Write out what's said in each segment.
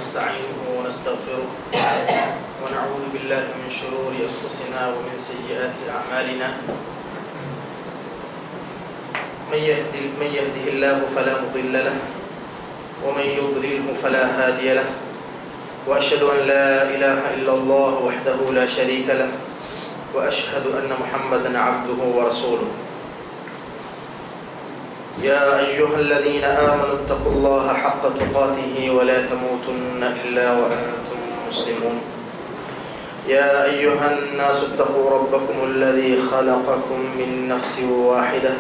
ونستعينه ونستغفره ونعوذ بالله من شرور أنفسنا ومن سيئات أعمالنا. من يهده الله فلا مضل له ومن يضلله فلا هادي له، وأشهد أن لا إله إلا الله وحده لا شريك له، وأشهد أن محمدا عبده ورسوله. يا أيها الذين آمنوا اتقوا الله حق تقاته ولا تموتن إلا وأنتم مسلمون. يا أيها الناس اتقوا ربكم الذي خلقكم من نفس واحدة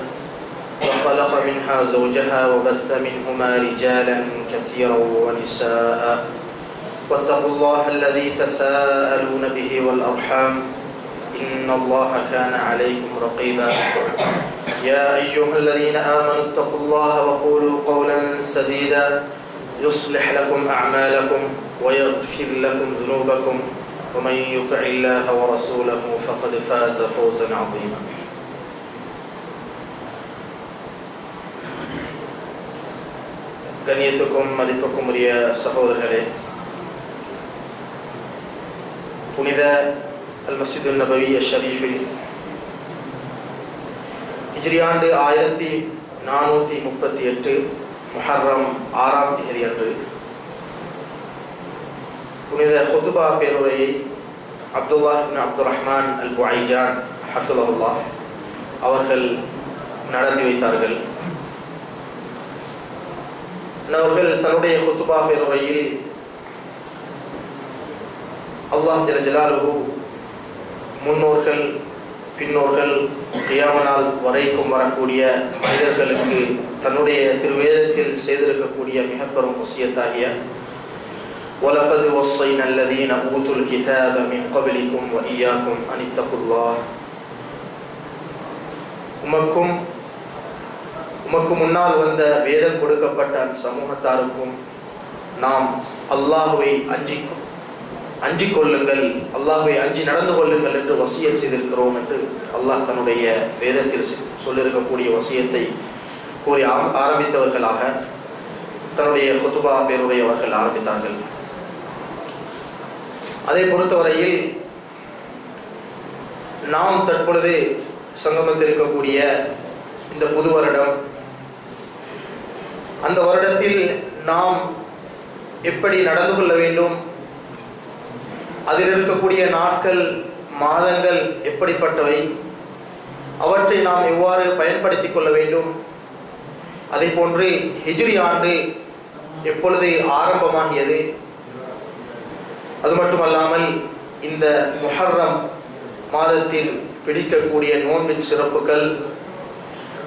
وخلق منها زوجها وبث منهما رجالا كثيرا ونساء، واتقوا الله الذي تساءلون به والأرحام إن الله كان عليكم رقيبا. يا أيها الذين آمنوا اتقوا الله وقولوا قولا سديدا يصلح لكم أعمالكم ويغفر لكم ذنوبكم، ومن يطع الله ورسوله فقد فاز فوزا عظيما. கண்ணியத்துக்கும் மதிப்புக்கும் உரிய சகோதரர்களே, புனித அல் மஸ்ஜிதுன் நபவி ஷரீஃபில் ஹிஜ்ரி ஆண்டு 1438 முஹர்ரம் 6ஆம் தேதி அன்று புனித ஹுத்பா பேருரையை அப்துல்லாஹ் இப்னு அப்துர் ரஹ்மான் அல் புஐஜான் ஹஃபிலஹுல்லாஹ் அவர்கள் நடத்தி வைத்தார்கள். அவர்கள் தன்னுடைய ஹுத்பா பேருரையில் அல்லாஹ் ஜல்ல ஜலாலுஹு முன்னோர்கள் பின்னோர்கள் கியாம நாள் வரைக்கும் வரக்கூடிய மனிதர்களுக்கு தன்னுடைய திருவேதத்தில் செய்திருக்கக்கூடிய மிக பெரும் வசியத்தாகிய وَلَقَدْ وَصَّيْنَا الَّذِينَ أُوتُوا الْكِتَابَ مِنْ قَبْلِكُمْ وَإِيَّاكُمْ أَنِ اتَّقُوا اللَّهَ உமக்கு முன்னால் வந்த வேதம் கொடுக்கப்பட்ட அந்த சமூகத்தாருக்கும் நாம் அல்லாஹ்வை அஞ்சிக் கொள்ளுங்கள், அல்லாஹ்வை அஞ்சி நடந்து கொள்ளுங்கள் என்று வசியத் செய்திருக்கிறோம் என்று அல்லாஹ் தன்னுடைய வேதத்தில் சொல்லியிருக்கக்கூடிய வசியத்தை கூறி ஆரம்பித்தவர்களாக தன்னுடைய ஹுத்பா பேருரையவர்கள் ஆரம்பித்தார்கள். அதை பொறுத்தவரையில் நாம் தற்பொழுது சங்கமித்திருக்கக்கூடிய இந்த புது வருடம், அந்த வருடத்தில் நாம் எப்படி நடந்து கொள்ள வேண்டும், அதில் இருக்கக்கூடிய நாட்கள் மாதங்கள் எப்படிப்பட்டவை, அவற்றை நாம் எவ்வாறு பயன்படுத்தி கொள்ள வேண்டும், அதே போன்று ஹிஜ்ரி ஆண்டு எப்பொழுது ஆரம்பமாகியது, அது மட்டுமல்லாமல் இந்த முஹர்ரம் மாதத்தில் பிடிக்கக்கூடிய நோன்பின் சிறப்புகள்,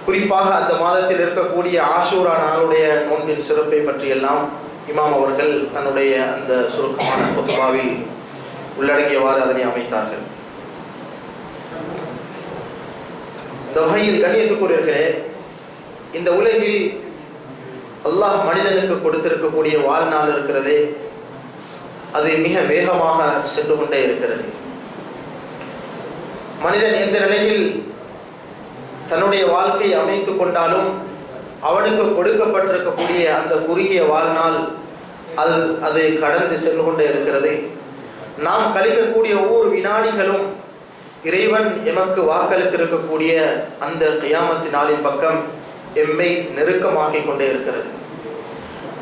குறிப்பாக அந்த மாதத்தில் இருக்கக்கூடிய ஆஷூரா நாளுடைய நோன்பின் சிறப்பை பற்றியெல்லாம் இமாம் அவர்கள் தன்னுடைய அந்த சுருக்கமான ஹுத்பாவில் உள்ளடங்கியவாறு அதனை அமைத்தார்கள். இந்த வகையில் கண்ணியத்துக்குரியவர்களே, இந்த உலகில் அல்லாஹ் மனிதனுக்கு கொடுத்திருக்கக்கூடிய வாழ்நாள் இருக்கிறதே, அது மிக வேகமாக சென்று கொண்டே இருக்கிறது. மனிதன் எந்த நிலையில் தன்னுடைய வாழ்க்கையை அமைத்து கொண்டாலும் அவனுக்கு கொடுக்கப்பட்டிருக்கக்கூடிய அந்த குறுகிய வாழ்நாள் அது கடந்து சென்று கொண்டே இருக்கிறது. நாம் கழிக்கக்கூடிய ஒவ்வொரு வினாடிகளும் இறைவன் எமக்கு வாக்களித்திருக்கக்கூடிய அந்த கியாமத்து நாளின் பக்கம் எம்மை நெருக்கமாக்கிக் கொண்டே இருக்கிறது.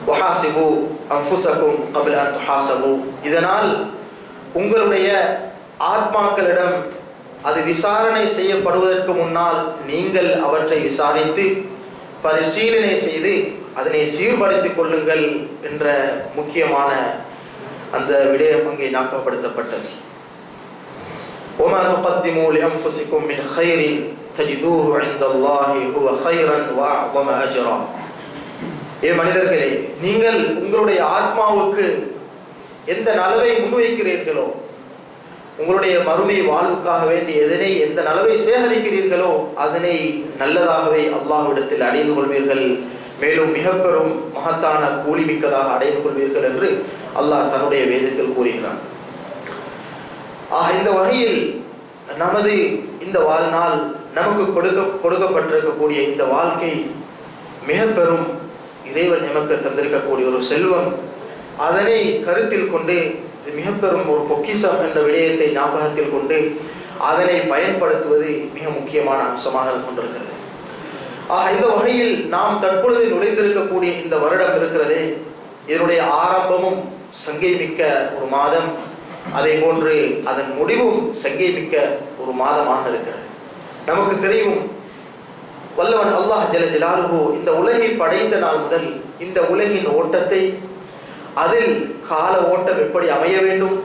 வஹாசிபு அன்ஃபுஸகும் கப்ல அன் துஹாஸபு, இதனால் உங்களுடைய ஆத்மாக்களிடம் அது விசாரணை செய்யப்படுவதற்கு முன்னால் நீங்கள் அவற்றை விசாரித்து பரிசீலனை செய்து அதனை சீர்படுத்திக் கொள்ளுங்கள் என்ற முக்கியமான அந்த விடயம் அங்கே ஞாபகப்படுத்தப்பட்டது. وَمَا تُقَدِّمُوا لِأَنفُسِكُم مِّنْ خَيْرٍ تَجِدُوهُ عِندَ اللَّهِ هُوَ خَيْرًا وَأَعْظَمَ أَجْرًا. மனிதர்களே, நீங்கள் உங்களுடைய ஆத்மாவுக்கு எந்த நலவை முன்வைக்கிறீர்களோ, உங்களுடைய மறுமை வாழ்வுக்காக வேண்டி எந்த நலவை சேகரிக்கிறீர்களோ அதனை நல்லதாகவே அல்லாஹ்விடத்தில் அடைந்து கொள்வீர்கள், மேலும் மிக பெரும் மகத்தான கூலி மிக்கதாக அடைந்து கொள்வீர்கள் என்று அல்லாஹ் தன்னுடைய வேதத்தில் கூறுகிறான். இந்த வகையில் நமது இந்த வாழ்நாள், நமக்கு கொடுக்கப்பட்டிருக்கக்கூடிய இந்த வாழ்க்கை மிக பெரும் இறைவன் நமக்கு தந்திருக்கக்கூடிய ஒரு செல்வம். அதனை கருத்தில் கொண்டு மிக பெரும் ஒரு பொக்கிஷம் என்ற விடயத்தை ஞாபகத்தில் கொண்டு அதனை பயன்படுத்துவது மிக முக்கியமான அம்சமாக கொண்டிருக்கிறது. இந்த வகையில் நாம் தற்பொழுது நுழைந்திருக்கக்கூடிய இந்த வருடம் இருக்கிறதே, இதனுடைய ஆரம்பமும் சங்கை மிக்க ஒரு மாதம், அதே போன்று அதன் முடிவும் சங்கை மிக்க ஒரு மாதமாக இருக்கிறது. நமக்கு தெரியும், வல்லவன் அல்லாஹ் ஜல்ல ஜலாலுஹு இந்த உலகை படைத்த நாள் முதல் இந்த உலகின் ஓட்டத்தை, அதில் கால ஓட்டம் எப்படி அமைய வேண்டும்,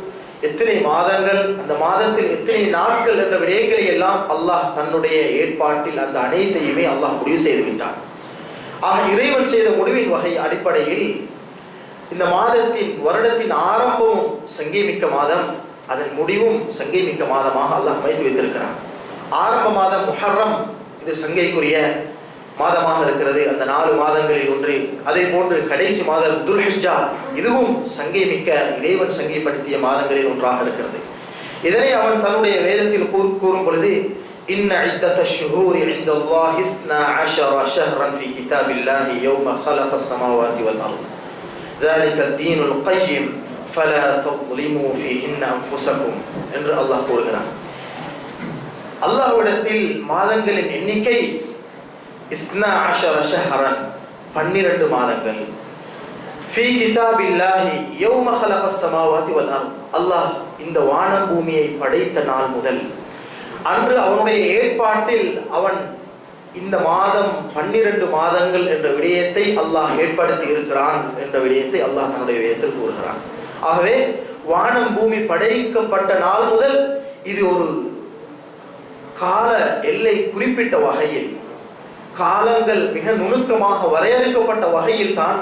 எத்தனை மாதங்கள், அந்த மாதத்தில் எத்தனை நாட்கள் என்ற விடயங்களை எல்லாம் அல்லாஹ் தன்னுடைய ஏற்பாட்டில் அந்த அனைத்தையுமே அல்லாஹ் முடிவு செய்துகின்றான். இறைவன் செய்த முடிவின் வகை அடிப்படையில் இந்த மாதத்தின் வருடத்தின் ஆரம்பமும் சங்கை மிக்க மாதம், அதன் முடிவும் சங்கை மிக்க மாதமாக அல்லாஹ் அமைத்து வைத்திருக்கிறான். ஆரம்ப மாதம் முஹர்ரம், இது சங்கைக்குரிய மாதமாக இருக்கிறது, அந்த 4 மாதங்களில் ஒன்று. அதே போன்று கடைசி மாதம் துல்ஹிஜ்ஜா, இதுவும் சங்கை மிக்க இறைவன் சங்கைப்படுத்திய மாதங்களில் ஒன்றாக இருக்கிறது. இதனை அவன் தன்னுடைய வேதத்தில் கூறும் பொழுது, இன்ன இத்தத ஷுஹூரி இன்தல்லாஹி 12 ஷஹ்ரன் ஃபீ கிதாபில்லாஹி யௌம ஹலகஸ் ஸமாவாதி வல் அர்த் ذلك الدين القيم فلا تظلموا فيهن انفسكم என்று அல்லாஹ் கூறுகிறான். அல்லாஹ்விடத்தில் மாதங்களின் எண்ணிக்கை 12 ஷஹ்ரன், 12 மாதங்கள். ஃபீ கிதாபில்லாஹி யௌம ஹலகஸ் ஸமாவாதி வல் அர்த், அல்லாஹ் இந்த வானம் பூமியை படைத்த நாள் முதல் அன்று அவனுடைய ஏற்பாட்டில் அவன் இந்த மாதம் 12 மாதங்கள் என்ற விடயத்தை அல்லாஹ் ஏற்படுத்தி இருக்கிறான் என்ற விடயத்தை அல்லாஹ் தன்னுடைய வேதத்தில் கூறுகிறான். ஆகவே வானம் பூமி படைக்கப்பட்ட நாள் முதல் இது ஒரு கால எல்லை குறிப்பிட்ட வகையில், காலங்கள் மிக நுணுக்கமாக வரையறுக்கப்பட்ட வகையில் தான்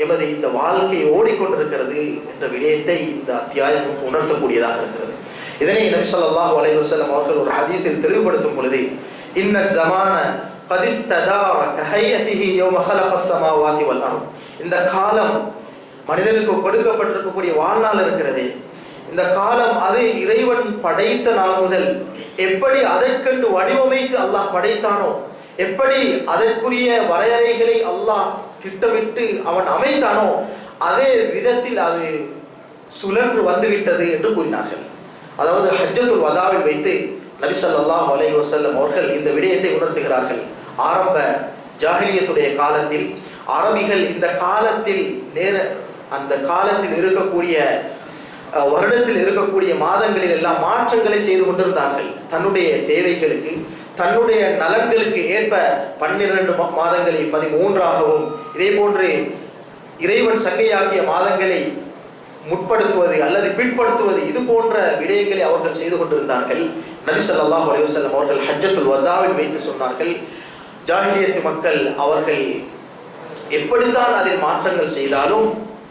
எமது இந்த வாழ்க்கை ஓடிக்கொண்டிருக்கிறது என்ற விடயத்தை இந்த அத்தியாயம் உணர்த்தக்கூடியதாக இருக்கிறது. இதனை நபி ஸல்லல்லாஹு அலைஹி வஸல்லம் அவர்கள் ஒரு ஹதீஸில் தெளிவுபடுத்தும் பொழுது, இன்ன ஸமான கத் இஸ்ததார கஹையதிஹி யௌம ஹலகஸ் ஸமாவாதி வல் அர்த், இந்த காலம் மனிதனுக்கு கொடுக்கப்பட்டிருக்கக்கூடிய வாழ்நாள் இருக்கிறதே, இந்த காலம் அது இறைவன் படைத்த நாள் முதல் எப்படி அதற்கென்று வடிவமைத்து அல்லாஹ் படைத்தானோ, எப்படி அதற்குரிய வரையறைகளை அல்லாஹ் திட்டமிட்டு அவன் அமைத்தானோ, அதே விதத்தில் அது சுழன்று வந்துவிட்டது என்று கூறினார்கள். அதாவது ஹஜ்ஜத்துல் வதாவில் வைத்து நபி ஸல்லல்லாஹு அலைஹி வஸல்லம் அவர்கள் இந்த விடயத்தை உணர்த்துகிறார்கள். ஆரம்ப ஜாஹிலியத்துடைய காலத்தில் அரபிகள் இந்த காலத்தில் அந்த காலத்தில் இருக்கக்கூடிய வருடத்தில் இருக்கக்கூடிய மாதங்களில் எல்லாம் மாற்றங்களை செய்து கொண்டிருந்தார்கள். தன்னுடைய தேவைகளுக்கு, தன்னுடைய நலன்களுக்கு ஏற்ப 12 மாதங்களை 13ஆகவும், இதே போன்று இறைவன் சங்கையாக்கிய மாதங்களை முற்படுத்துவது அல்லது பிற்படுத்துவது, இது போன்ற விடயங்களை அவர்கள் செய்து கொண்டிருந்தார்கள். நபி ஸல்லல்லாஹு அலைஹி வஸல்லம் அவர்கள் ஹஜ்ஜத்துல் வதாவில் வைத்து சொன்னார்கள், ஜாஹிலியத்து மக்கள் அவர்கள் எப்படித்தான் அதில் மாற்றங்கள் செய்தாலும்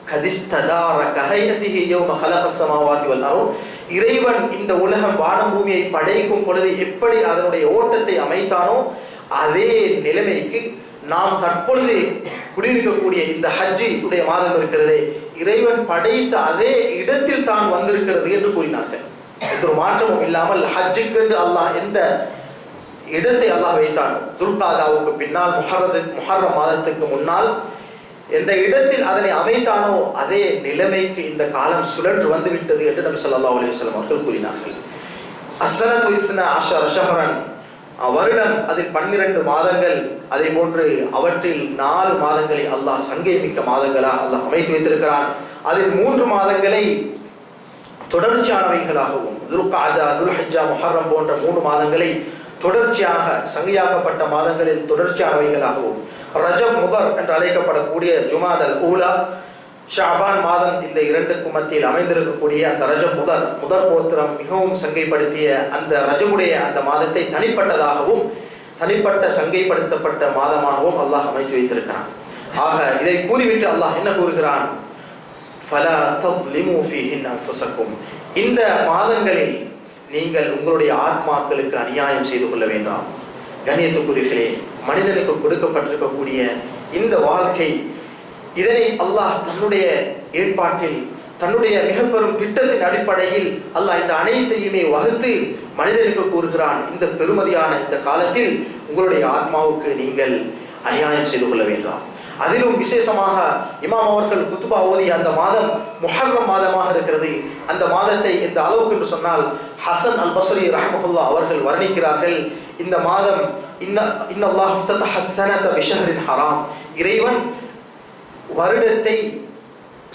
கதிஸ்ததார கஹையதிஹி யௌம ஹலகஸ் ஸமாவாதி வல் அர்த், இறைவன் இந்த உலகம் வானம் பூமியை படைக்கும் பொழுது எப்படி அதனுடைய ஓட்டத்தை அமைத்தானோ அதே நிலைமைக்கு நாம் தற்பொழுது குடியிருக்கக்கூடிய இந்த ஹஜ்ஜி உடைய மாதம் இருக்கிறதே, இறைவன் படைத்த அதே இடத்தில் தான் வந்திருக்கிறது என்று கூறினார்கள். எந்த ஒரு மாற்றமும் இல்லாமல் ஹஜ்ஜுக்கு என்று அல்லாஹ் எந்த இடத்தை அல்லாஹ் வைத்தான், துல்காதாவுக்கு பின்னால் முஹர்ரம் மாதத்துக்கு முன்னால் எந்த இடத்தில் அதனை அமைத்தானோ அதே நிலைமைக்கு இந்த காலம் சுழன்று வந்துவிட்டது என்று நபி ஸல்லல்லாஹு அலைஹி வஸல்லம் அவர்கள் கூறினார்கள். அஸ்ஸனது 12 ஷஹ்ரன், வருடம் அதில் 12 மாதங்கள். அதே போன்று அவற்றில் 4 மாதங்களை அல்லாஹ் சங்கை மிக்க மாதங்களாக அல்லாஹ் அமைத்து வைத்திருக்கிறான். அதில் 3 மாதங்களை தொடர்ச்சியானவைகளாகவும், துல்காதா, துல்ஹிஜ்ஜா, முஹர்ரம் போன்ற 3 மாதங்களை தொடர்ச்சியாக சங்கையாக்கப்பட்ட மாதங்களில் தொடர்ச்சியானவைகளாகவும், ரஜப் முதர் என்று அழைக்கப்படக்கூடிய ஜுமாதல் ஊலா, ஷாபான் மாதம், இந்த 2க்கும் மத்தியில் அமைந்திருக்கக்கூடிய அந்த ரஜப் முதர் கோத்திரம் மிகவும் சங்கைப்படுத்திய அந்த ரஜபுடைய அந்த மாதத்தை தனிப்பட்டதாகவும் தனிப்பட்ட சங்கைப்படுத்தப்பட்ட மாதமாகவும் அல்லாஹ் அமைத்து வைத்திருக்கிறான். ஆக இதை கூறிவிட்டு அல்லாஹ் என்ன கூறுகிறான், ஃபலா தஸ்லிமு ஃபீஹின் அன்ஃபுஸக்கும், இந்த மாதங்களில் நீங்கள் உங்களுடைய ஆத்மாக்களுக்கு அநியாயம் செய்து கொள்ள வேண்டாம். கண்ணியத்துக்குரியவர்களே, மனிதனுக்கு கொடுக்கப்பட்டிருக்கக்கூடிய இந்த வாழ்க்கை, இதனை அல்லாஹ் தன்னுடைய ஏற்பாட்டில், தன்னுடைய மிக பெரும் திட்டத்தின் அடிப்படையில் அல்லாஹ் இந்த அனைத்தையுமே வகுத்து மனிதனுக்கு கூறுகிறான், இந்த பெருமதியான இந்த காலத்தில் உங்களுடைய ஆத்மாவுக்கு நீங்கள் அநியாயம் செய்து கொள்ள வேண்டாம். அதிலும் விசேஷமாக இமாம் அவர்கள் குத்பா ஓதிய அந்த மாதம் முஹர்ரம் மாதமாக இருக்கிறது. அந்த மாதத்தை இந்த அளவுக்கு என்று சொன்னால் ஹசன் அல் பஸ்ரி ரஹ்மஹுல்லாஹ் அவர்கள் வர்ணிக்கிறார்கள், இந்த மாதம் இன்னல்லாஹ் இஃப்ததஹ ஸனத பிஷஹரின் ஹராம், இறைவன் வருடத்தை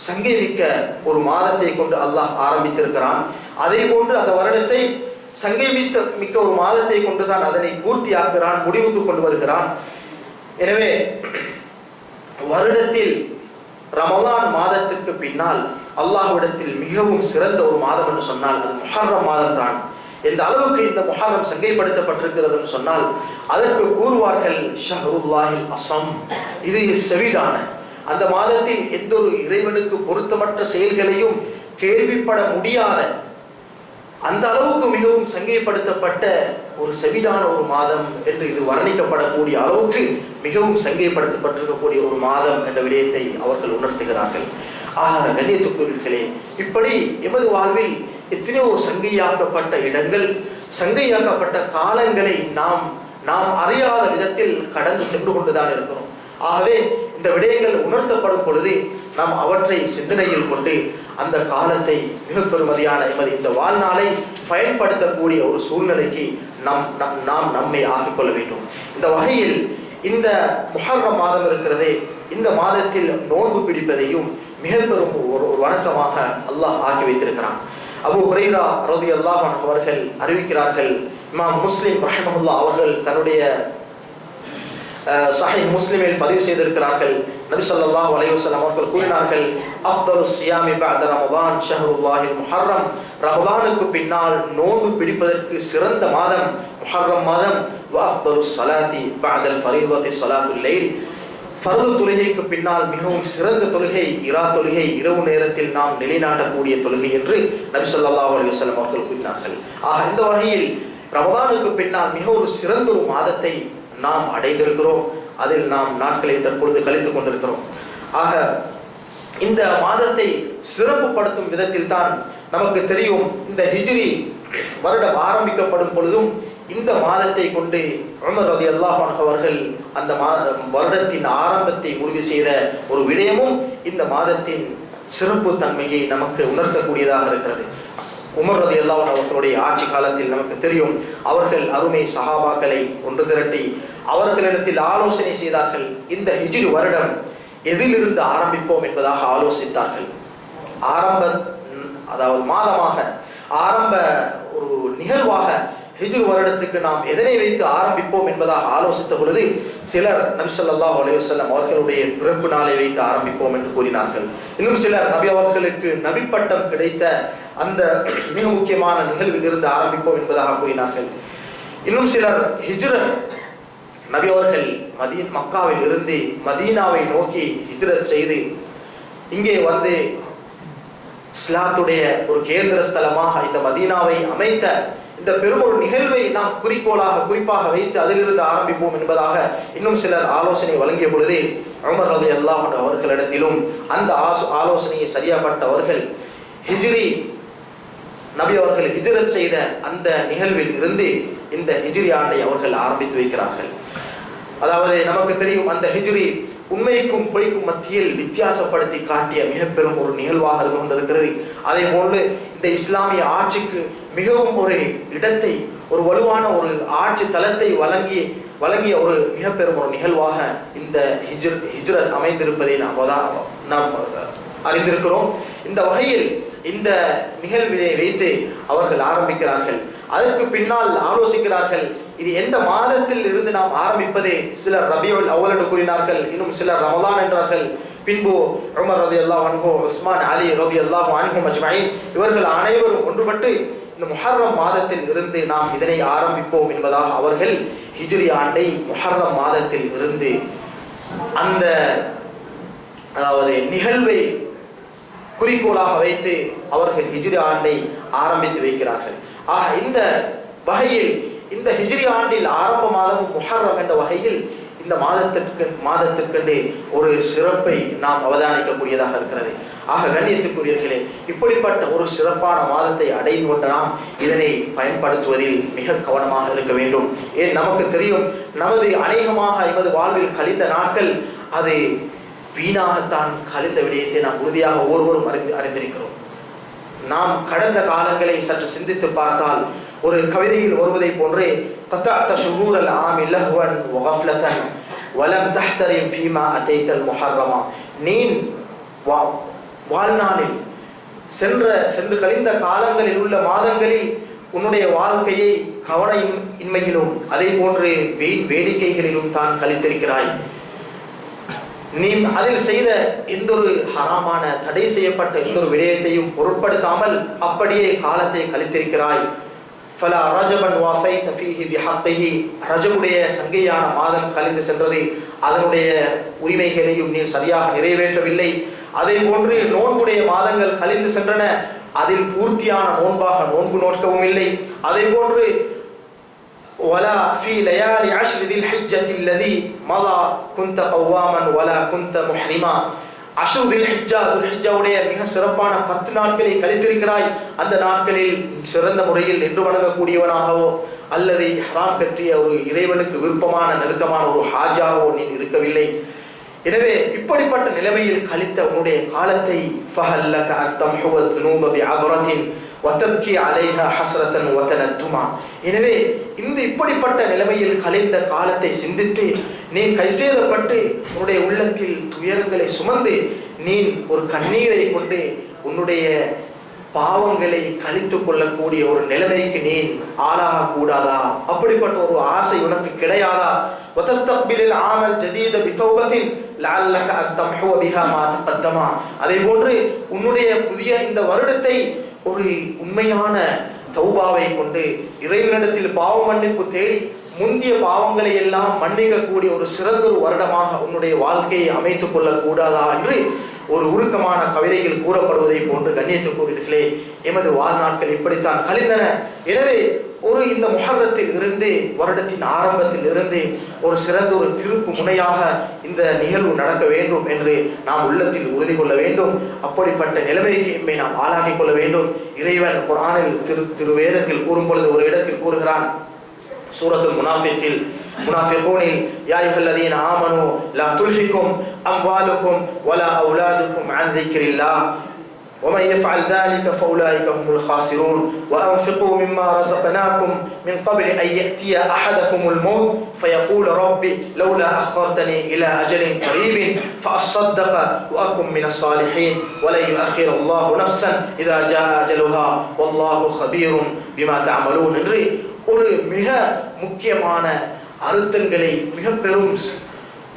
சங்கைமிக்க ஒரு மாதத்தை கொண்டு அல்லாஹ் ஆரம்பித்திருக்கிறான். அதே போன்று அந்த வருடத்தை சங்கைமிக்க ஒரு மாதத்தை கொண்டுதான் அதனை பூர்த்தியாக்குகிறான், முடிவுக்கு கொண்டு வருகிறான். எனவே வருடத்தில் ரமலான் மாதத்திற்கு பின்னால் அல்லாஹ்விடத்தில் மிகவும் சிறந்த ஒரு மாதம் என்று சொன்னால் அது முஹர்ரம் மாதம் தான். எந்த அளவுக்கு இந்த முஹர்ரம் சங்கைப்படுத்தப்பட்டிருக்கிறது என்று சொன்னால் அதற்கு கூறுவார்கள் ஷஹ்ருல்லாஹில் அஸம், இது செவிடான அந்த மாதத்தில் எந்த ஒரு இறைவனுக்கு பொருத்தமற்ற செயல்களையும் கேள்விப்பட முடியாத அந்த அளவுக்கு மிகவும் சங்கைப்படுத்தப்பட்ட ஒரு செவிடான ஒரு மாதம் என்று இது வர்ணிக்கப்படக்கூடிய அளவுக்கு மிகவும் சங்கைப்படுத்தப்பட்டிருக்கக்கூடிய ஒரு மாதம் என்ற விடயத்தை அவர்கள் உணர்த்துகிறார்கள். கண்ணியத்துக்குரியவர்களே, இப்படி எமது வாழ்வில் எத்தனையோ சங்கையாக்கப்பட்ட இடங்கள், சங்கையாக்கப்பட்ட காலங்களை நாம் அறியாத விதத்தில் கடந்து சென்று கொண்டுதான் இருக்கிறோம். ஆகவே இந்த விடயங்கள் உணர்த்தப்படும் பொழுது நாம் அவற்றை சிந்தனையில் கொண்டு அந்த காலத்தை மிக பெருமதியான இந்த வாழ்நாளை பயன்படுத்தக்கூடிய ஒரு சூழ்நிலைக்கு நாம் நம்மை ஆக்கிக்கொள்ள வேண்டும். இந்த வகையில் இந்த முஹர்ரம் மாதம் இருக்கிறதே, இந்த மாதத்தில் நோன்பு பிடிப்பதையும் மிக பெரும் ஒரு வணக்கமாக அல்லாஹ் ஆக்கி வைத்திருக்கிறான். அபூ ஹுரைரா ரலியல்லாஹு அன்ஹு அவர்கள் அறிவிக்கிறார்கள், இமாம் முஸ்லிம் ரஹ்மஹுல்லாஹ் அவர்கள் தன்னுடைய சஹீஹ் முஸ்லிமில் பதிவு செய்திருக்கிறார்கள். நபி ஸல்லல்லாஹு அலைஹி வஸல்லம் அவர்கள் கூறினார்கள், அஃதலு ஸியாமி பஅத ரமலான் ஷஹ்ருல்லாஹில் முஹர்ரம், ரமலானுக்கு பின்னால் நோன்பு பிடிப்பதற்கு சிறந்த மாதம் முஹர்ரம் மாதம். வ அஃதலு ஸலாத்தி பஅதல் ஃபரீதத்தி ஸலாத்துல் லைல், ஃபர்து தொழுகைக்கு பின்னால் மிகவும் சிறந்த தொழுகை இரா தொழுகை, இரவு நேரத்தில் நாம் நிலைநாட்டக்கூடிய தொழுகை என்று நபி ஸல்லல்லாஹு அலைஹி வஸல்லம் அவர்கள் கூறினார்கள். இந்த வகையில் ரமலானுக்கு பின்னால் மிக ஒரு சிறந்த ஒரு மாதத்தை நாம் அடைந்திருக்கிறோம். அதில் நாம் நாட்களை தற்பொழுது கழித்துக் கொண்டிருக்கிறோம். இந்த மாதத்தை சிறப்புப்படுத்தும் விதத்தில் தான் நமக்கு தெரியும், இந்த ஹிஜ்ரி வருடம் ஆரம்பிக்கப்படும் பொழுதும் இந்த மாதத்தை கொண்டு உமர் ரலியல்லாஹு அன்ஹு அவர்கள் அந்த வருடத்தின் ஆரம்பத்தை முடிவு செய்த ஒரு விடயமும் இந்த மாதத்தின் சிறப்பு தன்மையை நமக்கு உணர்த்தக்கூடியதாக இருக்கிறது. உமர் ரலியல்லாஹு அன்ஹு அவர்களுடைய ஆட்சி காலத்தில் நமக்கு தெரியும், அவர்கள் அருமை சஹாபாக்களை ஒன்று திரட்டி அவர்களிடத்தில் ஆலோசனை செய்தார்கள். இந்த ஹிஜ்ரி வருடம் எதிலிருந்து ஆரம்பிப்போம் என்பதாக ஆலோசித்தார்கள். அதாவது மாதமாக ஆரம்ப ஒரு நிகழ்வாக ஹிஜ்ரி வருடத்துக்கு நாம் எதனை வைத்து ஆரம்பிப்போம் என்பதாக ஆலோசித்த பொழுது சிலர் நபி ஸல்லல்லாஹு அலைஹி வஸல்லம் அவர்களுடைய பிறப்பு நாளை வைத்து ஆரம்பிப்போம் என்று கூறினார்கள். இன்னும் சிலர் நபி அவர்களுக்கு நபி பட்டம் கிடைத்த அந்த மிக முக்கியமான நிகழ்வில் இருந்து ஆரம்பிப்போம் என்பதாக கூறினார்கள். இன்னும் சிலர் ஹிஜ்ரத், நபி அவர்கள் மக்காவில் இருந்து மதீனாவை நோக்கி ஹிஜ்ரத் செய்து இங்கே வந்து இஸ்லாத்துடைய ஒரு கேந்திர ஸ்தலமாக இந்த மதீனாவை அமைத்த இந்த பெரும் ஒரு நிகழ்வை நாம் குறிப்பாக வைத்து அதிலிருந்து ஆரம்பிப்போம் என்பதாக இன்னும் சிலர் ஆலோசனை வழங்கிய பொழுது உமர் ரலியல்லாஹு அன்ஹு அவர்களிடத்திலும் அந்த ஆலோசனையை சரியாப்பட்டவர்கள் ஹிஜ்ரி நபி அவர்கள் ஹிஜ்ரத் செய்த அந்த நிகழ்வில் இருந்து இந்த ஹிஜ்ரி ஆண்டை அவர்கள் ஆரம்பித்து வைக்கிறார்கள். அதாவது நமக்கு தெரியும், அந்த ஹிஜ்ரி உண்மைக்கும் பொய்க்கும் மத்தியில் வித்தியாசப்படுத்தி காட்டிய மிக பெரும் ஒரு நிகழ்வாக இருந்து கொண்டிருக்கிறது. அதே போன்று இந்த இஸ்லாமிய ஆட்சிக்கு மிகவும் ஒரு இடத்தை, ஒரு வலுவான ஒரு ஆட்சி தளத்தை வழங்கிய ஒரு மிக பெரும் ஒரு நிகழ்வாக இந்த ஹிஜ்ரத் அமைந்திருப்பதை நாம் அறிந்திருக்கிறோம். இந்த வகையில் இந்த நிகழ்வினை வைத்து அவர்கள் ஆரம்பிக்கிறார்கள். அதற்கு பின்னால் ஆலோசிக்கிறார்கள், இது எந்த மாதத்தில் இருந்து நாம் ஆரம்பிப்பது. சிலர் ரபியுல் அவ்வல் என்று கூறினார்கள், இன்னும் சிலர் ரமலான் என்றார்கள். பின்பு உமர் ரலியல்லாஹு அன்ஹு, உஸ்மான், அலி ரலியல்லாஹு அன்ஹும் அஜ்மஈன் இவர்கள் அனைவரும் ஒன்றுபட்டு இந்த முஹர்ரம் மாதத்தில் இருந்து நாம் இதனை ஆரம்பிப்போம் என்பதாக அவர்கள் ஹிஜ்ரி ஆண்டை முஹர்ரம் மாதத்தில் இருந்து அந்த அதாவது நிகழ்வை குறிக்கோளாக வைத்து அவர்கள் ஹிஜ்ரி ஆண்டை ஆரம்பித்து வைக்கிறார்கள். இந்த வகையில் இந்த ஹிஜ்ரி ஆண்டில் ஆரம்ப மாதம் முஹர்ரம் என்ற வகையில் இந்த மாதத்திற்கென்றே ஒரு சிறப்பை நாம் அவதானிக்கக்கூடியதாக இருக்கிறது. கண்ணியத்துக்குரியவர்களே, இப்படிப்பட்ட ஒரு சிறப்பான மாதத்தை அடைந்து கொண்ட நாம் இதனை பயன்படுத்துவதில் மிக கவனமாக இருக்க வேண்டும். ஏன் நமக்கு தெரியும், நமது அநேகமாக எமது வாழ்வில் கழிந்த நாட்கள் அது வீணாகத்தான் கழிந்த விடயத்தை நாம் உறுதியாக ஒவ்வொருவரும் அறிந்திருக்கிறோம். நாம் கடந்த காலங்களை சற்று சிந்தித்து பார்த்தால் ஒரு கவிதையில் வருவதை போன்றே قطعت شهور العام لهوا وغفلة ولم تحترم فيما أتيت المحرما. நீ வாழ்நாளில் சென்று கழிந்த காலங்களில் உள்ள மாதங்களில் உன்னுடைய வாழ்க்கையை கவன இன்மையிலும் அதே போன்று வேடிக்கைகளிலும் தான் கழித்திருக்கிறாய். நீ அதில் செய்த எந்த ஒரு ஹராமான தடை செய்யப்பட்ட எந்த ஒரு விடயத்தையும் பொருட்படுத்தாமல் அப்படியே காலத்தை கழித்திருக்கிறாய். ஃபலா ரஜபன் வஃபைத ஃபீஹி பிஹக்கிஹி. ரஜபுடைய சங்கையான மாதம் கழிந்து சென்றது, அதனுடைய உரிமைகளையும் நீ சரியாக நிறைவேற்றவில்லை. அதே போன்று நோன்புடைய மாதங்கள் கழிந்து சென்றன, அதில் பூர்த்தியான நோன்பாக நோன்பு நோக்கவும் இல்லை. அதே போன்று ولا في ليالي عشر ذي الحجة الذي مضى كنت قواما ولا كنت محرما. அஷ்ரு தில் ஹிஜ்ஜா, துல் ஹிஜ்ஜாவுடைய மிக சிறப்பான 10 நாட்களை கழித்திருக்கிறாய். அந்த நாட்களில் சிறந்த முறையில் நின்று வணங்கக்கூடியவனாகவோ அல்லது ஹராம் பற்றிய ஒரு இறைவனுக்கு விருப்பமான நெருக்கமான ஒரு ஹாஜாவோ நீ இருக்கவில்லை. எனவே இப்படிப்பட்ட நிலைமையில் கழித்த உன்னுடைய காலத்தை ஃபஹல்லக அத்தம்ஹுவ துனூப பிஅபரத்தின் வதப்கி அலைஹா ஹஸ்ரத்தன் வதனத்துமா. எனவே இந்த இப்படிப்பட்ட நிலைமையில் கழிந்த காலத்தை சிந்தித்து நீ கைசேதப்பட்டு உன்னுடைய உள்ளத்தில் துயரங்களை சுமந்து நீ ஒரு கண்ணீரை கொண்டு உன்னுடைய பாவங்களை கழித்து கொள்ளக்கூடிய ஒரு நிலைமைக்கு நீ ஆளாக கூடாதா? அப்படிப்பட்ட ஒரு ஆசை உனக்கு கிடையாதா? வதஸ்தக்பிலில் ஆமல் ஜதீத பிதௌபத்தின் லஅல்லக அஸ்தம்ஹுவ பிஹா மா தகத்தமா. அதே போன்று உன்னுடைய புதிய இந்த வருடத்தை ஒரு உண்மையான தௌபாவை கொண்டு இறைவனிடத்தில் பாவ மன்னிப்பு தேடி முந்திய பாவங்களை எல்லாம் மன்னிக்கக்கூடிய ஒரு சிறந்த ஒரு வருடமாக உன்னுடைய வாழ்க்கையை அமைத்துக் கொள்ளக்கூடாதா என்று ஒரு உருக்கமான கவிதைகள் கூறப்படுவதை போன்று கண்ணியத்துக்குரியவர்களே, எமது வாழ்நாட்கள் இப்படித்தான் கழிந்தன. எனவே ஒரு இந்த முஹர்ரத்தில் இருந்து வருடத்தின் ஆரம்பத்தில் இருந்து ஒரு சிறந்த ஒரு திருப்பு முனையாக இந்த நிகழ்வு நடக்க வேண்டும் என்று நாம் உள்ளத்தில் உறுதி கொள்ள வேண்டும். அப்படிப்பட்ட நிலைமைக்கு எம்மை நாம் ஆளாக்கிக் கொள்ள வேண்டும். இறைவன் குர்ஆனில் திருவேதத்தில் கூறும் பொழுது ஒரு இடத்தில் கூறுகிறான், சூரத்துல் முனாஃபிகூனில் யா அய்யுஹல்லதீன ஆமனூ லா துல்ஹிக்கும் அம்வாலுக்கும் வலா அவுலாதுக்கும் அன் ذிக்ரில்லாஹ் ومن يفعل ذلك فأولئك هم الخاسرون وأنفقوا مما رزقناكم من قبل أن يأتي أحدكم الموت فيقول ربي لولا أخرتني إلى أجل قريب فأصدق وأكن من الصالحين ولن يؤخر الله نفسا إذا جاء أجلها والله خبير بما تعملون. என்று ஒரு மிக முக்கியமான அர்த்தங்களை, மிக பெரும்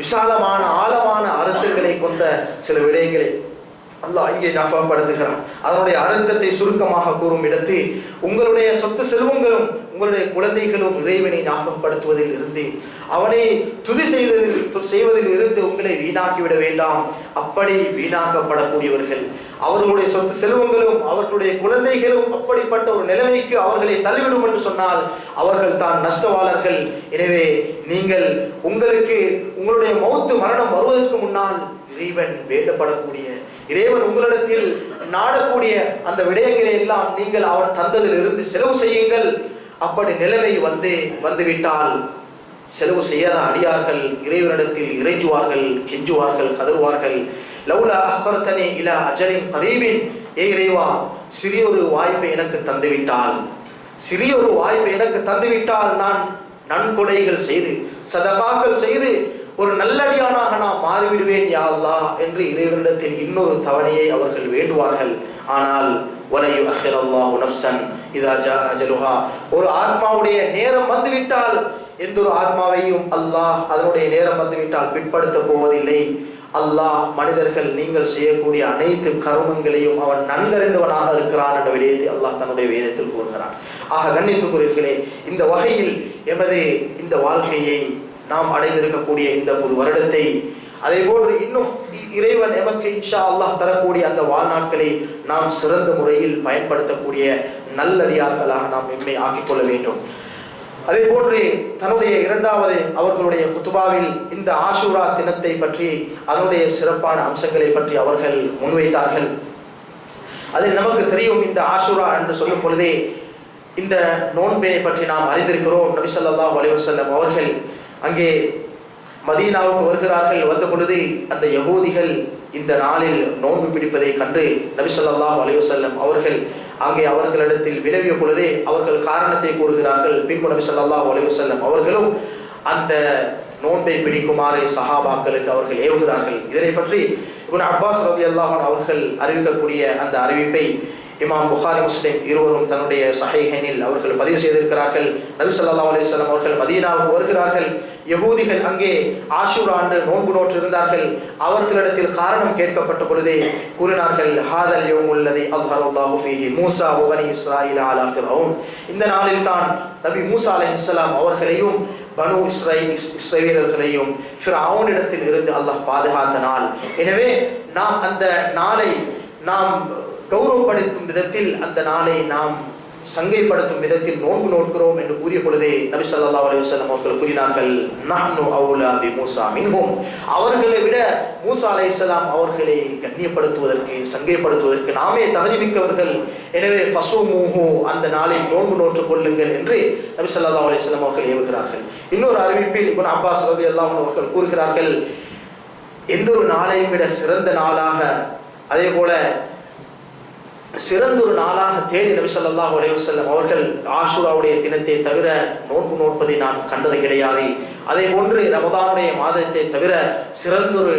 விசாலமான ஆழமான அர்த்தங்களை கொண்ட சில விடயங்களை அல்லாஹ் இங்கே ஞாபகப்படுத்துகிறான். அதனுடைய அர்த்தத்தை சுருக்கமாக கூறும் இடத்து, உங்களுடைய சொத்து செல்வங்களும் உங்களுடைய குழந்தைகளும் இறைவனை ஞாபகப்படுத்துவதில் இருந்து அவனை துதி செய்வதில் இருந்து உங்களை வீணாக்கிவிட வேண்டாம். அப்படி வீணாக்கப்படக்கூடியவர்கள், அவர்களுடைய சொத்து செல்வங்களும் அவர்களுடைய குழந்தைகளும் அப்படிப்பட்ட ஒரு நிலைமைக்கு அவர்களை தள்ளிவிடும் என்று சொன்னால் அவர்கள் தான் நஷ்டவாளர்கள். எனவே நீங்கள் உங்களுடைய மௌத்து மரணம் வருவதற்கு முன்னால் இறைவன் வேண்டப்படக்கூடிய, இறைவன் உங்களிடத்தில் நாடக்கூடிய அந்த விடயங்களை எல்லாம் நீங்கள் அவன் தந்ததில் இருந்து செலவு செய்யுங்கள். அப்படி நிலைமை வந்துவிட்டால் செலவு செய்யாத அடியார்கள் இறைவனிடத்தில் இறைஞ்சுவார்கள், கெஞ்சுவார்கள், கதறுவார்கள். லவுலா அஹ்ரதனி இலா அஜலின் கரீபின், ஏ இறைவா, சிறியொரு வாய்ப்பை எனக்கு தந்துவிட்டால் நான் நன்கொடைகள் செய்து சதகாக்கள் செய்து ஒரு நல்லடியானாக நான் மாறிவிடுவேன் யா அல்லாஹ் என்று இறைவனிடத்தில் இன்னொரு தவணையை அவர்கள் வேண்டுவார்கள். ஆனால் வலையு அஹ்ரல்லாஹு நஃப்ஸன் இதா ஜா அஜலுஹா, ஒரு ஆத்மாவுடைய நேரம் வந்துவிட்டால் எந்த ஒரு ஆத்மாவையும் அல்லாஹ் அதனுடைய நேரம் வந்துவிட்டால் பிற்படுத்த போவதில்லை. அல்லாஹ் மனிதர்கள் நீங்கள் செய்யக்கூடிய அனைத்து கருமங்களையும் அவன் நன்கறிந்தவனாக இருக்கிறான் என்ற விடயத்தை அல்லாஹ் தன்னுடைய வேதத்தில் கூறுகிறான். ஆக கண்ணியத்துக்குரியவர்களே, இந்த வகையில் எமது இந்த வாழ்க்கையை நாம் அடைந்திருக்கக்கூடிய இந்த புது வருடத்தை, அதே போன்று இன்னும் இறைவன் எமக்கு இன்ஷா அல்லாஹ் தரக்கூடிய அந்த வாழ்நாட்களை நாம் சிறந்த முறையில் பயன்படுத்தக்கூடிய நல்லடியார்களாக நாம் எம்மை ஆக்கிக்கொள்ள வேண்டும். அதே போன்று தன்னுடைய இரண்டாவது அவர்களுடைய குத்துபாவில் இந்த ஆஷூரா தினத்தை பற்றி அதனுடைய சிறப்பான அம்சங்களை பற்றி அவர்கள் முன்வைத்தார்கள். அதில் நமக்கு தெரியும், இந்த ஆஷூரா என்று சொல்லும் பொழுதே இந்த நோன்பினை பற்றி நாம் அறிந்திருக்கிறோம். நபி ஸல்லல்லாஹு அலைஹி வஸல்லம் அவர்கள் அங்கே மதீனாவுக்கு வருகிறார்கள். வந்த பொழுது அந்த யகூதிகள் இந்த நாளில் நோன்பு பிடிப்பதை கண்டு நபி ஸல்லல்லாஹு அலைஹி வஸல்லம் அவர்கள் அங்கே அவர்களிடத்தில் வினவிய பொழுதே அவர்கள் காரணத்தை கூறுகிறார்கள். பின்பு நபி ஸல்லல்லாஹு அலைஹி வஸல்லம் அவர்களும் அந்த நோன்பை பிடிக்குமாறு சஹாபாக்களுக்கு அவர்கள் ஏவுகிறார்கள். இதனை பற்றி இப்னு அப்பாஸ் ரலியல்லாஹு அன்ஹு அவர்கள் அறிவிக்கக்கூடிய அந்த அறிவிப்பை இமாம் புகாரி முஸ்லிம் இருவரும் தன்னுடைய சஹீஹைனில் அவர்கள் பதிவு செய்திருக்கிறார்கள். நபி ஸல்லல்லாஹு அலைஹி வஸல்லம் அவர்கள் மதீனாவுக்கு வருகிறார்கள். யகூதிகள் அங்கே ஆஷூரா ஆண்டு நோன்பு நோற்று இருந்தார்கள். அவர்களிடத்தில் காரணம் கேட்கப்பட்ட பொழுதே கூறினார்கள், ஹாதல் யௌமுல் லதி அல்ஹரல்லாஹு ஃபீஹி மூஸா வ பனி இஸ்ராயீல அலா ஃபிர்அவுன். இந்த நாளில் தான் நபி மூஸா அலைஹிஸ்ஸலாம் அவர்களையும் பனு இஸ்ரவேலர்களையும் ஃபிர்அவுனிடத்தில் இருந்து அல்லாஹ் பாதுகாத்த நாள். எனவே நாம் அந்த நாளை நாம் கௌரவப்படுத்தும் விதத்தில், அந்த நாளை நாம் சங்கைப்படுத்தும் விதத்தில் நோன்பு நோக்கிறோம் என்று கூறிய பொழுதே நபி ஸல்லல்லாஹு அலைஹி வஸல்லம் அவர்கள் கூறினார்கள், நஹ்னு அவுலா பி மூஸா மின்ஹும். அவர்களை விட மூஸா அலைஹிஸ்ஸலாம் அவர்களை கண்ணியப்படுத்துவதற்கு, சங்கைப்படுத்துவதற்கு நாமே தகுதி மிக்கவர்கள். எனவே ஃபஸூமுஹு, அந்த நாளில் நோன்பு நோற்றுக் கொள்ளுங்கள் என்று நபி ஸல்லல்லாஹு அலைஹி வஸல்லம் அவர்கள் ஏவுகிறார்கள். இன்னொரு அறிவிப்பில் இப்னு அப்பாஸ் ரலியல்லாஹு அன்ஹு அவர்கள் கூறுகிறார்கள், எந்த ஒரு நாளையும் விட சிறந்த நாளாக, அதே போல சிறந்த ஒரு நாளாக தேடி நபி ஸல்லல்லாஹு அலைஹி வஸல்லம் அவர்கள் ஆஷூராவுடைய தினத்தை தவிர நோன்பு நோட்பதை நான் கண்டது கிடையாது. அதே போன்று ரமதானுடைய மாதத்தை தவிர சிறந்தொரு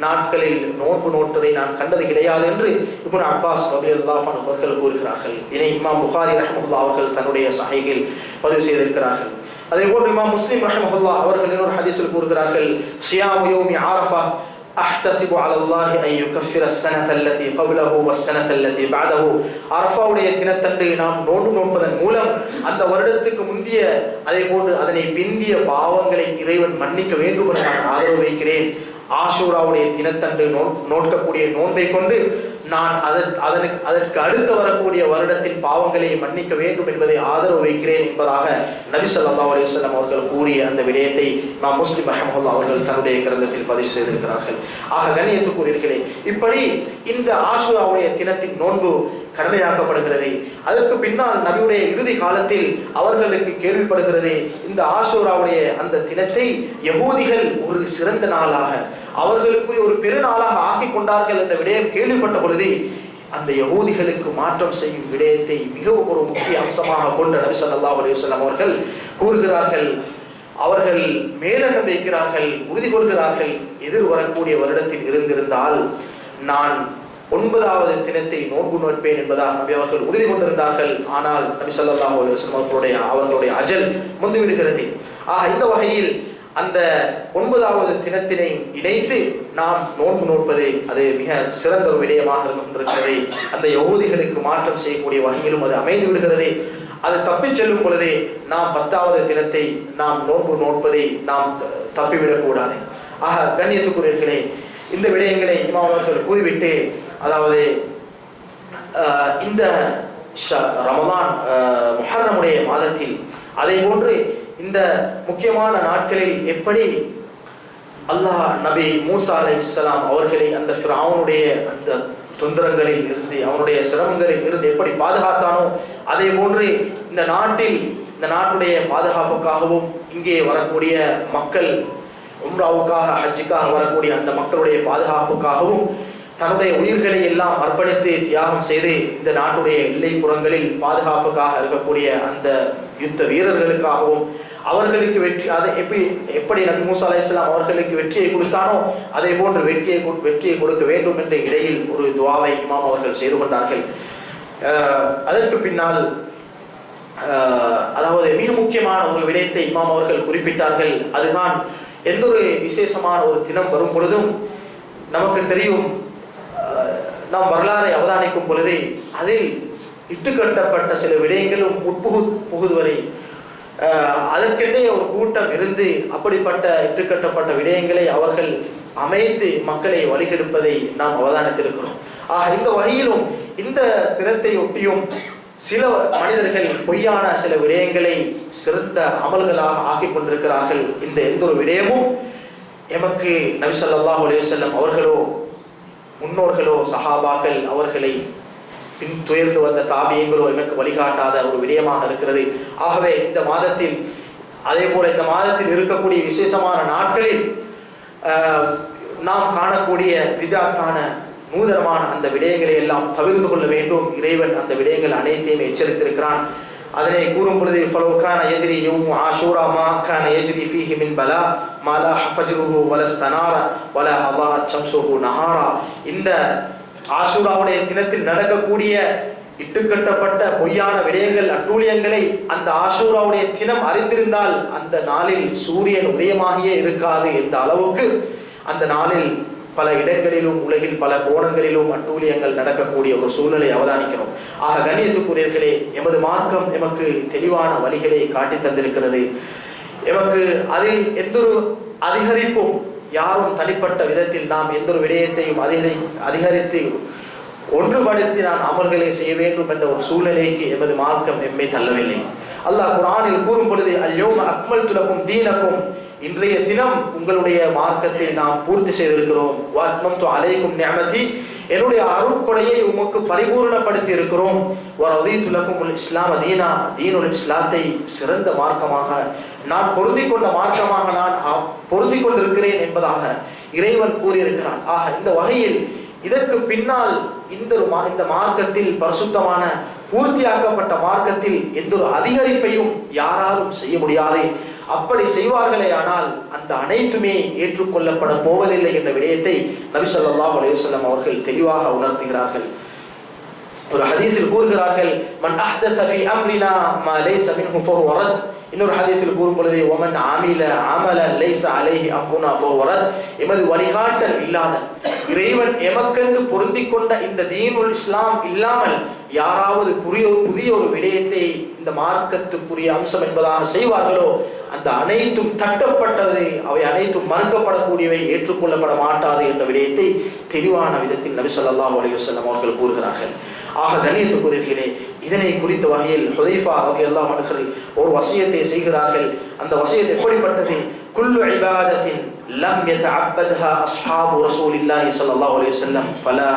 நாட்களில் நோன்பு நோட்பதை நான் கண்டது கிடையாது என்று இப்னு அப்பாஸ் ரலியல்லாஹு அன்ஹு அவர்கள் கூறுகிறார்கள். இதை இமாம் புகாரி ரஹ்மத்துல்லாஹி அவர்கள் தன்னுடைய சஹீஹில் பதிவு செய்திருக்கிறார்கள். அதே போன்று இமாம் முஸ்லிம் ரஹ்மத்துல்லாஹி அவர்கள் இன்னொரு ஹதீஸில் கூறுகிறார்கள், ஸியாமு யௌமி அரஃபா அஹ்தஸிபு அலல்லாஹி அன் யுகஃபிர ஸனத அல்லதி கப்லஹு வஸ்ஸனத அல்லதி பஅதஹு. அரஃபாவுடைய தினத்தன்று நாம் நோன்பு நோட்பதன் மூலம் அந்த வருடத்துக்கு முந்திய, அதே போன்று அதனை பிந்திய பாவங்களை இறைவன் மன்னிக்க வேண்டும் என நான் ஆதரவு வைக்கிறேன். ஆஷூராவுடைய தினத்தன்று நோட்கக்கூடிய நோன்பை கொண்டு நான் அதற்கு அடுத்து வரக்கூடிய வருடத்தின் பாவங்களை மன்னிக்க வேண்டும் என்பதை ஆதரவு வைக்கிறேன் என்பதாக நபி ஸல்லல்லாஹு அலைஹி வஸல்லம் அவர்கள் கூறிய அந்த விடயத்தை இமாம் முஸ்லிம் ரஹ்மத்துல்லாஹி அவர்கள் தன்னுடைய கிரந்தத்தில் பதிவு செய்திருக்கிறார்கள். ஆக கண்ணியத்துக்குரியவர்களே, இப்படி இந்த ஆஷூராவுடைய தினத்தின் நோன்பு கடமையாக்கப்படுகிறது. அதற்கு பின்னால் நபியுடைய இறுதி காலத்தில் அவர்களுக்கு கேள்விப்படுகிறது, இந்த ஆஷூராவுடைய அந்த தினத்தை யகூதிகள் ஒரு சிறந்த நாளாக, அவர்களுக்குரிய ஒரு பெருநாளாக ஆக்கிக் கொண்டார்கள் என்ற விடயம் கேள்விப்பட்ட பொழுது அந்த யகூதிகளுக்கு மாற்றம் செய்யும் விடயத்தை மிகவும் ஒரு முக்கிய அம்சமாக கொண்ட நபி ஸல்லல்லாஹு அலைஹி வஸல்லம் அவர்கள் கூறுகிறார்கள். அவர்கள் மேலெண்ணம் வைக்கிறார்கள், உறுதி கொள்கிறார்கள், எதிர் வரக்கூடிய வருடத்தில் இருந்திருந்தால் நான் 9வது தினத்தை நோன்பு நோட்பேன் என்பதாக நபி அவர்கள் உறுதி கொண்டிருந்தார்கள். ஆனால் நபி ஸல்லல்லாஹு அலைஹி வஸல்லம் அவர்களுடைய அஜல் முந்துவிடுகிறது. ஆக இந்த வகையில் அந்த 9வது தினத்தினை இணைத்து நாம் நோன்பு நோட்பது அது மிக சிறந்த ஒரு விடயமாக இருந்து கொண்டிருக்கிறது. அந்த யகூதிகளுக்கு மாற்றம் செய்யக்கூடிய வகையிலும் அது அமைந்து விடுகிறது. அது தப்பி செல்லும் பொழுதே நாம் 10வது தினத்தை நாம் நோன்பு நோட்பதை நாம் தப்பிவிடக்கூடாது. ஆக கண்ணியத்துக்குரியவர்களே, இந்த விடயங்களை இமாம் அவர்கள் கூறிவிட்டு, அதாவது இந்த ரமலான் முஹர்ரமுடைய மாதத்தில், அதே போன்று இந்த முக்கியமான நாட்களில் எப்படி அல்லாஹ் நபி மூஸா அலைஹிஸ்ஸலாம் அவர்களை அந்த ஃபிரௌனுடைய அந்த தொந்தரங்களில் இருந்து, அவனுடைய சிரமங்களில் இருந்து எப்படி பாதுகாத்தானோ, அதே போன்று இந்த நாட்டுடைய பாதுகாப்புக்காகவும் இங்கே வரக்கூடிய மக்கள் உம்ராவுக்காக ஹஜ்ஜுக்காக வரக்கூடிய அந்த மக்களுடைய பாதுகாப்புக்காகவும் தன்னுடைய உயிர்களை எல்லாம் அர்ப்பணித்து தியாகம் செய்து இந்த நாட்டுடைய எல்லைப்புறங்களில் பாதுகாப்புக்காக இருக்கக்கூடிய அந்த யுத்த வீரர்களுக்காகவும் அவர்களுக்கு வெற்றி, அதை எப்படி நபி மூஸா அலைஹிஸ்ஸலாம் அவர்களுக்கு வெற்றியை கொடுத்தானோ அதே போன்று வெற்றியை கொடுக்க வேண்டும் என்ற இடையில் ஒரு துஆவை இமாம் அவர்கள் செய்து கொண்டார்கள். அதற்கு பின்னால் அதாவது மிக முக்கியமான ஒரு விடயத்தை இமாம் அவர்கள் குறிப்பிட்டார்கள். அதுதான், எந்த ஒரு விசேஷமான ஒரு தினம் வரும் பொழுதும் நமக்கு தெரியும், நாம் வரலாறை அவதானிக்கும் பொழுது அதில் இட்டுக்கட்டப்பட்ட சில விடயங்களும் புகுதுவரை அதற்கென்றே ஒரு கூட்டம் இருந்து அப்படிப்பட்ட இட்டுக்கட்டப்பட்ட விடயங்களை அவர்கள் அமைத்து மக்களை வழிகெடுப்பதை நாம் அவதானித்திருக்கிறோம். இந்த வகையிலும் இந்த தினத்தை ஒட்டியும் சில மனிதர்கள் பொய்யான சில விடயங்களை சிறந்த அமல்களாக ஆக்கிக் கொண்டிருக்கிறார்கள். இந்த எந்த ஒரு விடயமும் எமக்கு நபி ஸல்லல்லாஹு அலைஹி வஸல்லம் அவர்களோ முன்னோர்களோ சஹாபாக்கள் அவர்களை பின் துயர்ந்து வந்த தாபியங்களோ எமக்கு வழிகாட்டாத ஒரு விடயமாக இருக்கிறது. ஆகவே இந்த மாதத்தில், அதே போல இந்த மாதத்தில் இருக்கக்கூடிய விசேஷமான நாட்களில் நாம் காணக்கூடிய விதாத்தான நூதனமான அந்த விடயங்களை எல்லாம் தவிர்த்து கொள்ள வேண்டும். இறைவன் அந்த விடயங்கள் அனைத்தையும் எச்சரித்திருக்கிறான். அதனை கூறும் பொழுது ஃபலோகான எதிரி யௌமு ஆஷூரா மா கான யஜ்ரி ஃபீஹி மின் பலா மா லா ஃபஜ்ருஹு வலஸ்தனார வலா அதாஅத் ஷம்ஸுஹு நஹாரா. இந்த ஆஷூராவுடைய தினத்தில் நடக்கக்கூடிய இட்டுக்கட்டப்பட்ட பொய்யான விடயங்கள் அட்டூழியங்களை அந்த ஆஷூராவுடைய தினம் அறிந்திருந்தால் அந்த நாளில் சூரியன் உதயமாகியே இருக்காது என்ற அளவுக்கு அந்த நாளில் பல இடங்களிலும் உலகில் பல கோணங்களிலும் அட்டூழியங்கள் நடக்கக்கூடிய ஒரு சூழ்நிலை அவதானிக்கிறோம். ஆக கண்ணியத்துக்குரியவர்களே, எமது மார்க்கம் எமக்கு தெளிவான வழிகளை காட்டி தந்திருக்கிறது. எமக்கு அதில் எந்தொரு அதிகரிப்பும் யாரும் தனிப்பட்ட விதத்தில் நாம் எந்தொரு விடயத்தையும் அதிகரித்து ஒன்றுபடுத்தி நான் அமல்களை செய்ய வேண்டும் என்ற ஒரு சூழ்நிலைக்கு எமது மார்க்கம் எம்மை தள்ளவில்லை. அல்லாஹ் குர்ஆனில் கூறும் பொழுது அல்யௌம அக்மல்து லக்கும் தீனக்கும், இன்றைய தினம் உங்களுடைய மார்க்கத்தை நாம் பூர்த்தி செய்திருக்கிறோம். வஅத்மம்து அலைக்கும் நிஅமதி, என்னுடைய அருட்கொடையை உமக்கு பரிபூர்ணப்படுத்தி இருக்கிறோம். வரதீது லக்குமுல் இஸ்லாம தீனா, தீனுல் இஸ்லாத்தை சிறந்த மார்க்கமாக நான் பொருந்திக் கொண்ட மார்க்கமாக நான் பொருந்திக் கொண்டிருக்கிறேன் என்பதாக இறைவன் கூறியிருக்கிறான். ஆக இந்த வகையில் இதற்கு பின்னால் இந்த மார்க்கத்தில் பரிசுத்தமான பூர்த்தியாக்கப்பட்ட மார்க்கத்தில் எந்த ஒரு அதிகரிப்பையும் யாராலும் செய்ய முடியாது. அப்படி செய்வார்களே ஆனால் அந்த அனைத்துமே ஏற்றுக்கொள்ளப்பட போவதில்லை என்ற விடயத்தை நபி ஸல்லல்லாஹு அலைஹி வஸல்லம் அவர்கள் தெளிவாக உணர்த்துகிறார்கள். ஒரு ஹதீஸில் கூறுகிறார்கள், மன் அஹ்தஸ ஃபீ அம்ரினா மா லைஸ மின்ஹு ஃபஹுவ ரத். இன்னொரு ஹதீஸில் கூறும் பொழுது ஒமன் ஆமில அமலன் லைஸ அலைஹி அம்ருனா ஃபஹுவ ரத். எமது வழிகாட்டல் இல்லாத, இறைவன் எமக்கென்று பொருந்திக் கொண்ட இந்த தீனுல் இஸ்லாம் இல்லாமல் யாராவது புதிய ஒரு விடயத்தை இந்த மார்க்கத்துக்குரிய அம்சம் என்பதாக செய்வார்களோ அந்த அனைத்தும் தட்டப்பட்டது, அவை அனைத்தும் மறுக்கப்படக்கூடியவை, ஏற்றுக்கொள்ளப்பட மாட்டாது என்ற விடயத்தை தெளிவான விதத்தில் நபி ஸல்லல்லாஹு அலைஹி வஸல்லம் அவர்கள் கூறுகிறார்கள். ஆக கண்ணியத்துக்குரியவர்களே, இதனை குறித்த வகையில் ஹுதைஃபா ரலியல்லாஹு அன்ஹு ஒரு வசியத்தை செய்கிறார்கள். அந்த வசியத் எப்படிப்பட்டது? குல்லு இபாதத்தின் லம் யதஅப்பத்ஹா அஸ்ஹாபு ரசூலில்லாஹி ஸல்லல்லாஹு அலைஹி வஸல்லம் ஃபலா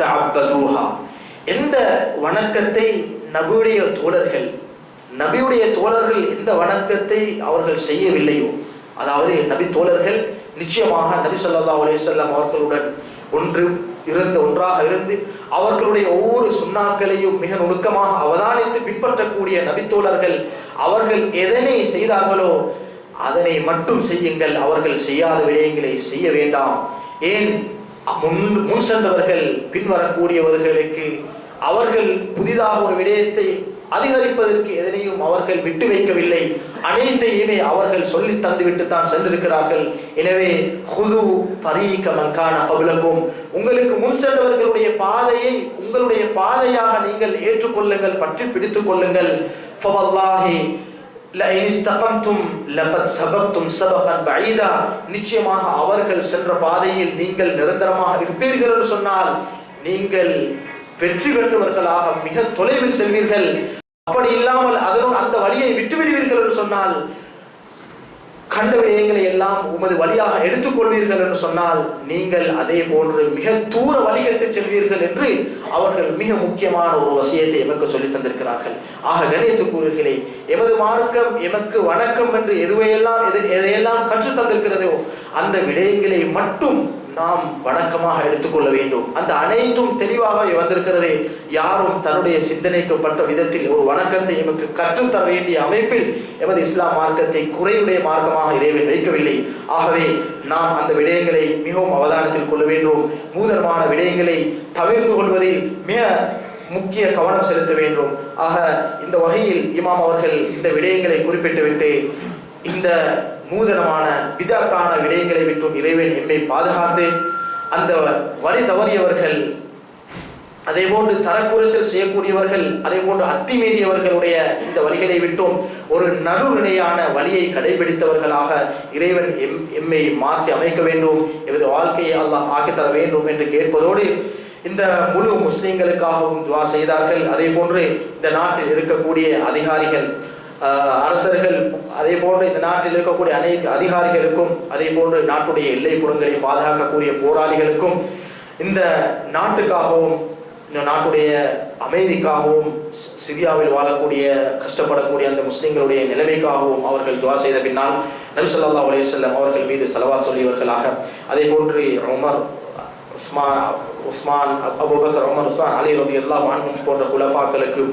தஅப்பதுஹா. எந்த வணக்கத்தை நபியுடைய தோழர்கள் எந்த வணக்கத்தை அவர்கள் செய்யவில்லையோ, அதாவது நபி தோழர்கள் நிச்சயமாக நபி ஸல்லல்லாஹு அலைஹி வஸல்லம் அவர்களுடன் ஒன்றாக இருந்து அவர்களுடைய ஒவ்வொரு சுன்னாக்களையும் மிக நுணுக்கமாக அவதானித்து பின்பற்றக்கூடிய நபித்தோழர்கள் அவர்கள் எதனை செய்தார்களோ அதனை மட்டும் செய்யுங்கள், அவர்கள் செய்யாத விடயங்களை செய்ய வேண்டாம். ஏன் முன் சென்றவர்கள் பின்வரக்கூடியவர்களுக்கு அவர்கள் புதிதாக ஒரு விடயத்தை அதிகரிப்பதற்கு எதனையும் அவர்கள் விட்டு வைக்கவில்லை, அனைத்தையுமே அவர்கள் சொல்லி தந்துவிட்டு தான் சென்றிருக்கிறார்கள். எனவே ஹுது தரீக மன் கான கப்லகும், உங்களுக்கு முன் சென்றவர்களுடைய பாதையை உங்களுடைய பாதையாக நீங்கள் ஏற்றுக்கொள்ளுங்கள், பற்றி பிடித்துக் கொள்ளுங்கள். ஃபவல்லாஹி லஇன் இஸ்தகம்தும் லகத் சபக்தும் சபகன் பஈதா, நிச்சயமாக அவர்கள் சென்ற பாதையில் நீங்கள் நிரந்தரமாக இருப்பீர்கள் என்று சொன்னால் நீங்கள் வெற்றி பெற்றவர்களாக மிக தொலைவில் செல்வீர்கள். அப்படி இல்லாமல் அந்த வழியை விட்டுவிடுவீர்கள் என்று சொன்னால், கண்ட விடயங்களை எல்லாம் உமது வழியாக எடுத்துக்கொள்வீர்கள் என்று சொன்னால் நீங்கள் அதே போன்று மிக தூர வழிகட்டு செல்வீர்கள் என்று அவர்கள் மிக முக்கியமான ஒரு வசியத்தை எமக்கு சொல்லி தந்திருக்கிறார்கள். ஆக கண்ணியத்துக்குரியவர்களே, எமது மார்க்கம் எமக்கு வணக்கம் என்று எதையெல்லாம் கற்று தந்திருக்கிறதோ அந்த விடயங்களை மட்டும் நாம் வணக்கமாக எடுத்துக்கொள்ள வேண்டும். அந்த அனைத்தும் தெளிவாக வந்திருக்கிறது. யாரும் தன்னுடைய சிந்தனைக்கப்பட்ட விதத்தில் ஒரு வணக்கத்தை எமக்கு கற்றுத்தர வேண்டிய அமைப்பில் எமது இஸ்லாம் மார்க்கத்தை குறையுடைய மார்க்கமாக இறைவன் வைக்கவில்லை. ஆகவே நாம் அந்த விடயங்களை மிகவும் அவதானத்தில் கொள்ள வேண்டும். நூதனமான விடயங்களை தவிர்த்து கொள்வதில் மிக முக்கிய கவனம் செலுத்த வேண்டும். ஆக இந்த வகையில் இமாம் அவர்கள் இந்த விடயங்களை குறிப்பிட்டுவிட்டு இந்த நூதனமான பிதஅத்தான விடயங்களை விட்டும் இறைவன் எம்மை பாதுகாத்து, அந்த வழி தவறியவர்கள், அதே போன்று தரக்குறைச்சல் செய்யக்கூடியவர்கள், அதே போன்று அத்துமீறியவர்களுடைய இந்த வழிகளை விட்டும் ஒரு நடுநிலையான வழியை கடைபிடித்தவர்களாக இறைவன் எம்மை மாற்றி அமைக்க வேண்டும், எமது வாழ்க்கையை அல்லாஹ் ஆக்கித்தர வேண்டும் என்று கேட்பதோடு இந்த முழு முஸ்லிம்களுக்காகவும் துஆ செய்தார்கள். அதே போன்று இந்த நாட்டில் இருக்கக்கூடிய அதிகாரிகள், அரசர்கள், அதே போன்று இந்த நாட்டில் இருக்கக்கூடிய அனைத்து அதிகாரிகளுக்கும், அதே போன்று நாட்டுடைய எல்லை புறங்களை பாதுகாக்கக்கூடிய போராளிகளுக்கும், இந்த நாட்டுக்காகவும் இந்த நாட்டுடைய அமைதிக்காகவும், சிரியாவில் வாழக்கூடிய கஷ்டப்படக்கூடிய அந்த முஸ்லிம்களுடைய நிலைமைக்காகவும் அவர்கள் துஆ செய்த பின்னால் நபி ஸல்லல்லாஹு அலைஹி வஸல்லம் அவர்கள் மீது ஸலவாத் சொல்லியவர்களாக, அதே போன்று Umar, Usman, Abu Bakr, Umar, Usman, Ali ரலியல்லாஹு அன்ஹும் போன்ற குலஃபாக்களுக்கும்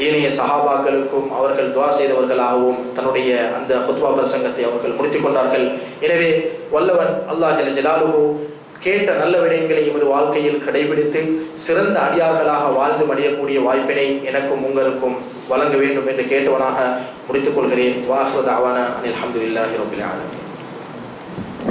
ஏனைய சஹாபாக்களுக்கும் அவர்கள் துஆ செய்தவர்களாகவும் தன்னுடைய அந்த ஹுத்பா பிரசங்கத்தை அவர்கள் முடித்துக் கொண்டார்கள். எனவே வல்லவன் அல்லாஹ் ஜல்ல ஜலாலுஹு கேட்ட நல்ல விடயங்களை எமது வாழ்க்கையில் கடைபிடித்து சிறந்த அடியார்களாக வாழ்ந்து மடியக்கூடிய வாய்ப்பினை எனக்கும் உங்களுக்கும் வழங்க வேண்டும் என்று கேட்டவனாக முடித்துக் கொள்கிறேன். வாஹிரு தஅவானா அனில் ஹம்துலில்லாஹி ரப்பில் ஆலமீன்.